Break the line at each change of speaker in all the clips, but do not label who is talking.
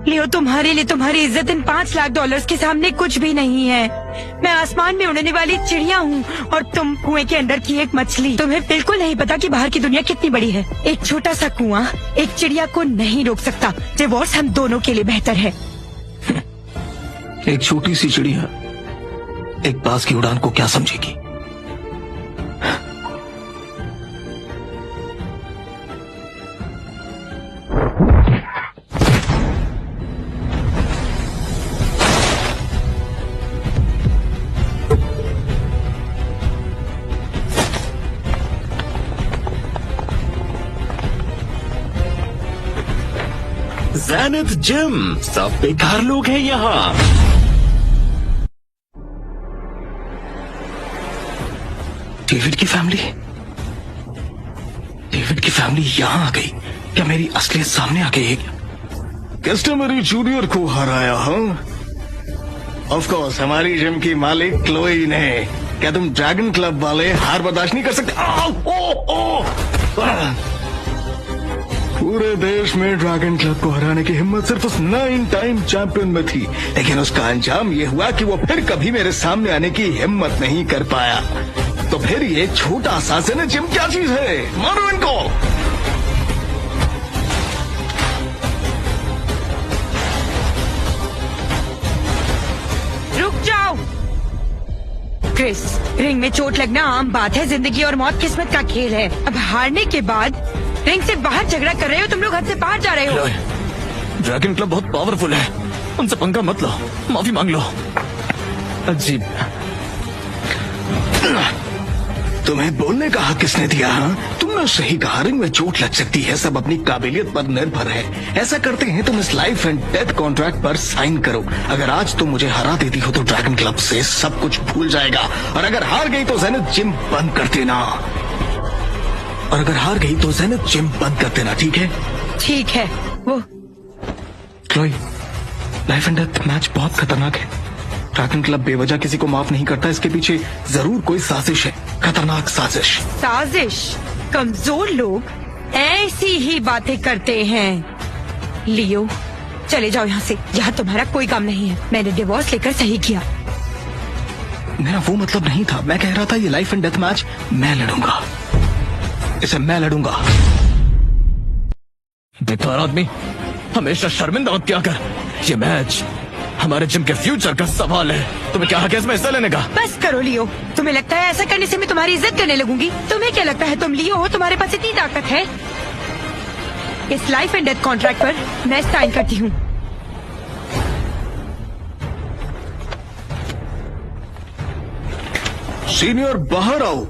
लियो, तुम्हारे लिए तुम्हारी इज्जत इन $5 लाख के सामने कुछ भी नहीं है। मैं आसमान में उड़ने वाली चिड़िया हूँ और तुम कुएं के अंदर की एक मछली। तुम्हें बिल्कुल नहीं पता कि बाहर की दुनिया कितनी बड़ी है। एक छोटा सा कुआं एक चिड़िया को नहीं रोक सकता। डिवोर्स हम दोनों के लिए बेहतर है।
एक छोटी सी चिड़िया एक बाज की उड़ान को क्या समझेगी?
ज़ेनिथ जिम, सब बेकार लोग हैं यहाँ।
डेविड की फैमिली यहाँ आ गई। क्या मेरी असलियत सामने आ गई है?
किसने मेरी जूनियर को हराया? ऑफ कोर्स हमारी जिम की मालिक क्लोई ने। क्या तुम ड्रैगन क्लब वाले हार बर्दाश्त नहीं कर सकते? पूरे देश में ड्रैगन क्लब को हराने की हिम्मत सिर्फ उस 9 टाइम चैंपियन में थी, लेकिन उसका अंजाम ये हुआ कि वो फिर कभी मेरे सामने आने की हिम्मत नहीं कर पाया। तो फिर ये छोटा सा ज़ेनिथ जिम क्या चीज है? मारो इनको।
रुक जाओ क्रिस, रिंग में चोट लगना आम बात है। जिंदगी और मौत किस्मत का खेल है। अब हारने के बाद रिंग से बाहर झगड़ा कर रहे हो। तुम लोग हद से बाहर जा रहे हो।
ड्रैगन क्लब बहुत पावरफुल है, उनसे पंगा मत लो, माफी मांग लो। अजीब।
तुम्हें बोलने का हक किसने दिया? तुमने सही कहा, रिंग में चोट लग सकती है, सब अपनी काबिलियत पर निर्भर है। ऐसा करते हैं तुम इस लाइफ एंड डेथ कॉन्ट्रैक्ट पर साइन करो। अगर आज तुम मुझे हरा देती हो तो ड्रैगन क्लब से सब कुछ भूल जाएगा, और अगर हार गई तो ज़ेनिथ जिम बंद कर देना। ठीक है?
ठीक है। वो
Chloe, life and death match बहुत खतरनाक है। ड्रैगन क्लब बेवजह किसी को माफ नहीं करता। इसके पीछे जरूर कोई साजिश है, खतरनाक साजिश।
साजिश? कमजोर लोग ऐसी ही बातें करते हैं। लियो, चले जाओ यहाँ से। यहाँ तुम्हारा कोई काम नहीं है। मैंने डिवोर्स लेकर सही किया।
मेरा वो मतलब नहीं था। मैं कह रहा था ये लाइफ एंड डेथ मैच मैं लड़ूंगा, इसे मैं लड़ूंगा। बेकार आदमी, हमेशा शर्मिंदा मत किया कर। ये मैच हमारे जिम के फ्यूचर का सवाल है। तुम्हें क्या हक है इसमें हिस्सा लेने का?
बस करो लियो। तुम्हें लगता है ऐसा करने से मैं तुम्हारी इज्जत करने लगूंगी? तुम्हें क्या लगता है तुम लियो हो? तुम्हारे पास इतनी ताकत है? इस लाइफ एंड डेथ कॉन्ट्रैक्ट पर मैं साइन करती हूँ।
सीनियर बाहर आओ,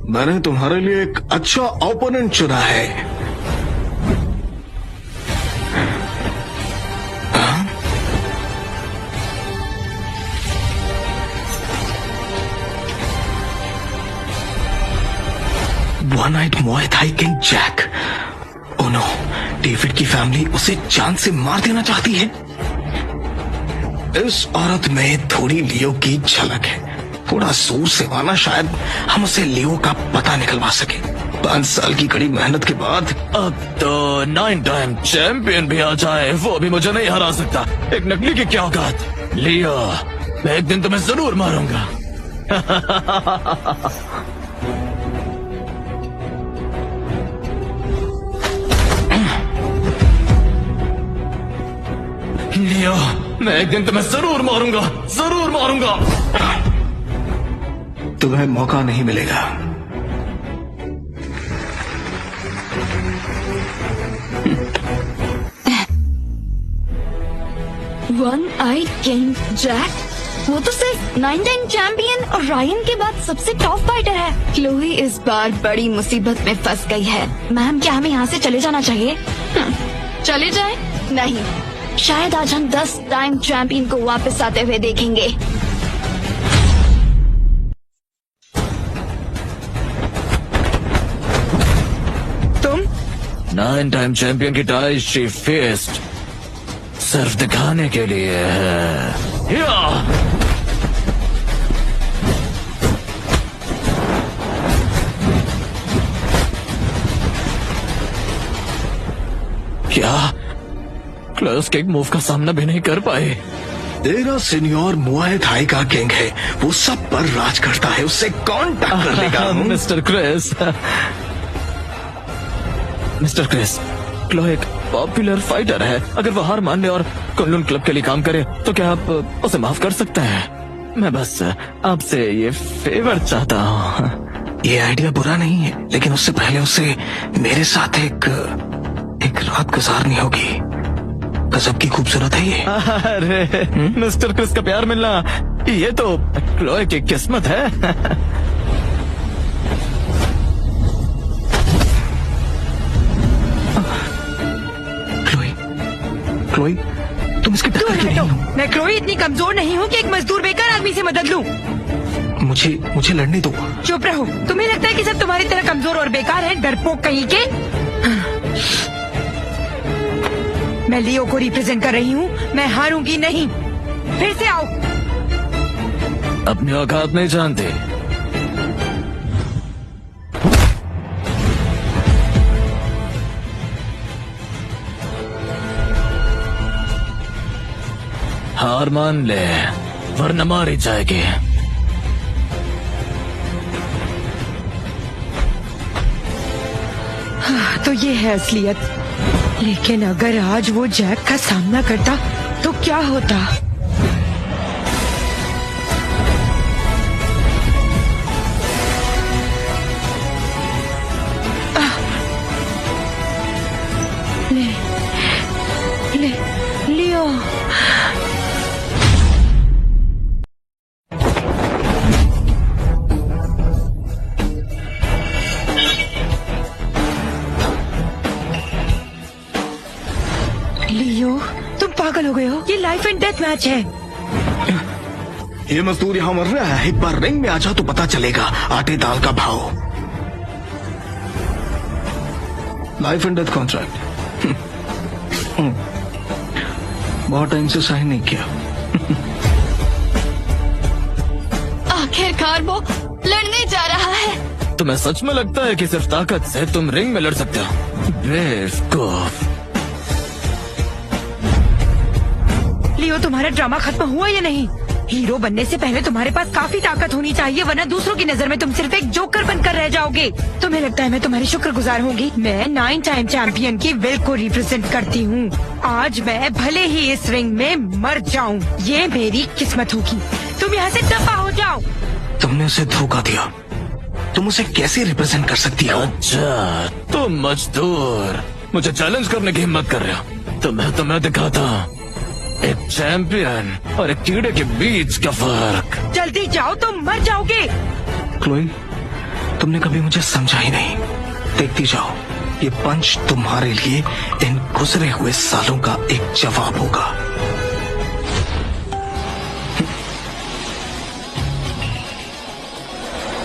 मैंने तुम्हारे लिए एक अच्छा ओपोनेंट चुना है।
One night muay Thai king Jack. Oh no, David की फैमिली उसे जान से मार देना चाहती है। इस औरत में थोड़ी लियो की झलक है। थोड़ा जोर से माना, शायद हम उसे लियो का पता निकलवा सके। 5 साल की कड़ी मेहनत के बाद अब तो 9 टाइम चैंपियन भी आ जाए, वो भी मुझे नहीं हरा सकता। एक नकली की क्या औकात। लियो, मैं एक दिन तुम्हें जरूर मारूंगा। लियो, मैं एक दिन तुम्हें जरूर मारूंगा, जरूर मारूंगा।
तुम्हें मौका नहीं मिलेगा।
वन आई किंग जैक? वो तो सिर्फ 9 टाइम चैंपियन और रायन के बाद सबसे टॉप फाइटर है। क्लोई इस बार बड़ी मुसीबत में फंस गई है। मैम, क्या हमें यहाँ से चले जाना चाहिए? चले जाएं? नहीं, शायद आज हम 10 टाइम चैंपियन को वापस आते हुए देखेंगे।
तुम
9 टाइम चैंपियन की टाइची फेस्ट सिर्फ दिखाने के लिए है। क्या क्लोई उसके एक मूव का सामना भी नहीं कर पाए।
तेरा सीनियर मुआय थाई का किंग है, वो सब पर राज करता है, उससे कौन टक्कर लेगा?
Mister Chris, mister Chris, Chloe एक पॉपुलर फाइटर है। अगर वो हार मान ले और कुनलुन क्लब के लिए काम करे तो क्या आप उसे माफ कर सकते हैं? मैं बस आपसे ये फेवर चाहता हूँ।
ये आइडिया बुरा नहीं है, लेकिन उससे पहले उसे मेरे साथ एक रात गुजारनी होगी। गजब की खूबसूरत है ये।
अरे मिस्टर क्रिस का प्यार मिलना, ये तो क्लोई की किस्मत है।
क्लोई, तुम इसके टक्कर की नहीं हो।
मैं क्लोई इतनी कमजोर नहीं हूँ कि एक मजदूर बेकार आदमी से मदद लूं।
मुझे लड़ने दो।
चुप रहो। तुम्हें लगता है कि सब तुम्हारी तरह कमजोर और बेकार हैं, डरपोक कहीं के? मैं लियो को रिप्रेजेंट कर रही हूँ, मैं हारूंगी नहीं। फिर से आओ।
अपनी औकात नहीं जानते। हार मान ले वरना मारी जाएगी।
तो ये है असलियत। लेकिन अगर आज वो जैक का सामना करता तो क्या होता? लियो। लियो, तुम पागल हो गए हो। ये लाइफ एंड डेथ मैच है।
ये मजदूर यहाँ मर रहा है, एक बार रिंग में आ जाओ तो पता चलेगा आटे दाल का भाव। लाइफ एंड डेथ कॉन्ट्रैक्ट बहुत टाइम से साइन नहीं किया।
आखिरकार वो लड़ने जा रहा है।
तुम्हें सच में लगता है कि सिर्फ ताकत से तुम रिंग में लड़ सकते हो? बेवकूफ।
लियो, तुम्हारा ड्रामा खत्म हुआ या नहीं? हीरो बनने से पहले तुम्हारे पास काफी ताकत होनी चाहिए, वरना दूसरों की नजर में तुम सिर्फ एक जोकर बनकर रह जाओगे। तुम्हें लगता है मैं तुम्हारी शुक्रगुजार होंगी? मैं 9 टाइम चैंपियन की विल को रिप्रेजेंट करती हूँ। आज मैं भले ही इस रिंग में मर जाऊँ, ये मेरी किस्मत होगी। तुम यहाँ से दफा हो जाओ।
तुमने उसे धोखा दिया। तुम उसे कैसे रिप्रेजेंट कर सकती हो?
अच्छा, तुम मजदूर मुझे चैलेंज करने की हिम्मत कर रहे हो? तो मैं तुम्हें दिखाता हूँ एक चैंपियन और एक कीड़े के बीच का फर्क।
जल्दी जाओ, तुम मर जाओगे।
क्लोई, तुमने कभी मुझे समझा ही नहीं। देखती जाओ, ये पंच तुम्हारे लिए इन गुजरे हुए सालों का एक जवाब होगा।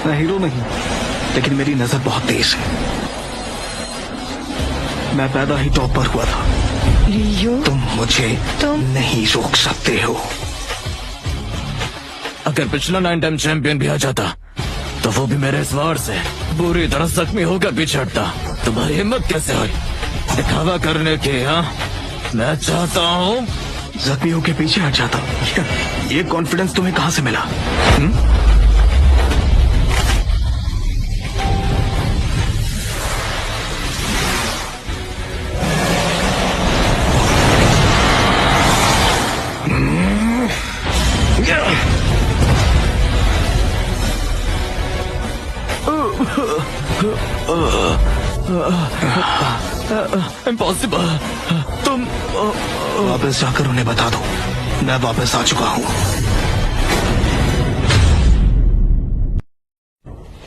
मैं हीरो नहीं, लेकिन मेरी नजर बहुत तेज है। मैं पैदा ही टॉप पर हुआ था।
लियो,
तुम मुझे नहीं रोक सकते हो।
अगर पिछला 9 टाइम चैंपियन भी आ जाता तो वो भी मेरे इस वार से बुरी तरह जख्मी होकर पीछे हटता। तुम्हारी हिम्मत कैसे हुई दिखावा करने की? हाँ, मैं चाहता हूँ
जख्मी होकर पीछे हट जाता। ये कॉन्फिडेंस तुम्हें कहाँ से मिला?
इम्पॉसिबल। तुम
वापस जाकर उन्हें बता दो मैं वापस आ चुका हूँ।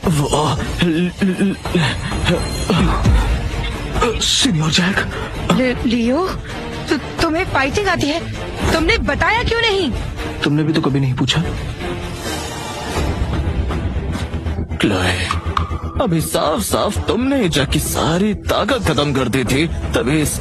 वो
सीनियर जैक।
लियो, तुम्हें फाइटिंग आती है? तुमने बताया क्यों नहीं?
तुमने भी तो कभी नहीं पूछा।
क्लोई, अभी साफ साफ तुमने जैक की सारी ताकत खत्म कर दी थी, तभी इस